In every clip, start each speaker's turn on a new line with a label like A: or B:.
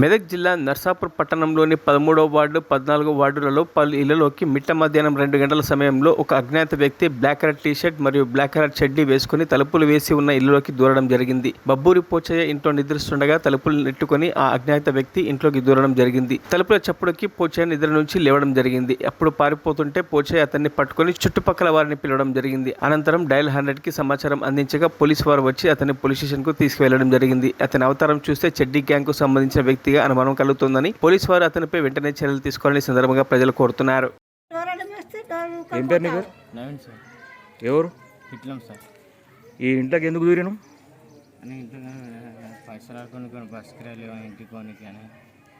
A: మెదక్ జిల్లా నర్సాపూర్ పట్టణంలోని 13వ వార్డు 14వ వార్డులలో పలు ఇళ్లలోకి మిట్ట మధ్యాహ్నం 2 గంటల సమయంలో ఒక అజ్ఞాత వ్యక్తి బ్లాక్ కలర్ టీషర్ట్ మరియు బ్లాక్ కలర్ చెడ్డీ వేసుకుని తలుపులు వేసి ఉన్న ఇళ్లలోకి దూరడం జరిగింది. బబ్బూరి పోచయ్య ఇంట్లో నిద్రిస్తుండగా తలుపులు నెట్టుకుని ఆ అజ్ఞాత వ్యక్తి ఇంట్లోకి దూరడం జరిగింది. తలుపుల చప్పుడుకి పోచయ్య నిద్ర నుంచి లేవడం జరిగింది. అప్పుడు పారిపోతుంటే పోచయ్య అతన్ని పట్టుకుని చుట్టుపక్కల వారిని పిలవడం జరిగింది. అనంతరం డయల్ 100కి సమాచారం అందించగా పోలీసు వారు వచ్చి అతన్ని పోలీస్ స్టేషన్ కు తీసుకువెళ్లడం జరిగింది. అతని అవతారం చూస్తే చెడ్డీ గ్యాంగ్ కు సంబంధించిన వ్యక్తిగా అనుమానం కలుగుతుందని పోలీసు వారు అతనిపై వెంటనే చర్యలు తీసుకోవాలని సందర్భంగా ప్రజలు కోరుతున్నారు.
B: ఏం పేరు నీ పేరు?
C: నవీన్ సార్.
B: ఎవరు?
C: ఇట్లం సార్.
B: ఈ ఇంట్లోకి ఎందుకు దూరినావు?
C: అని ఇంట్లో పైసలు కొనుక్కొని బస్కి రాలేవా ఇంటికి కొనికి అని.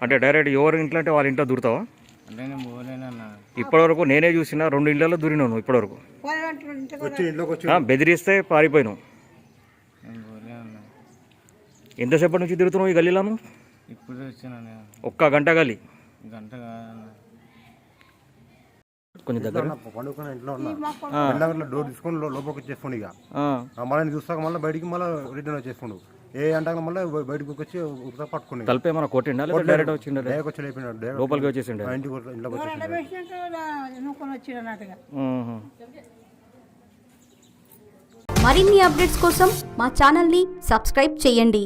B: అంటే డైరెక్ట్ ఎవరు ఇంట్లో అంటే వాళ్ళ ఇంట్లో దూరుతావా?
C: అంటే నేను పోలేనన్నా.
B: ఇప్పటివరకు నేనే చూసిన 2 ఇళ్లలో దూరినావు ఇప్పటివరకు. బెదిరిస్తే పారిపోయినావు.
C: నేను పోలేనన్నా.
B: ఎంతసేపటి నుంచి తిరుగుతున్నావు ఈ గల్లీలను?
C: ఇప్పుడు వచ్చినా నేను.
B: ఒక్క గంట గల్లీ?
C: గంట కాదన్నా.
B: కొంచెం దగ్గర
D: పండుకున్న ఇంట్లో ఉన్నా డోర్ తీసుకొని లోపలికి వచ్చేసుకోండి. ఇక మళ్ళీ చూస్తాక మళ్ళీ బయటికి మళ్ళీ రిటర్న్ వచ్చేసుకోండు. ఏ అంటాక మళ్ళీ బయటకు వచ్చి పట్టుకుని
B: తలపే ఏమైనా కొట్టిండా లేదా డైరెక్ట్ వచ్చిండా? లోపలికి వచ్చేసిండే
D: ఇంట్లోకి
E: మరిన్ని అప్డేట్స్ కోసం మా ఛానల్ని సబ్స్క్రైబ్ చేయండి.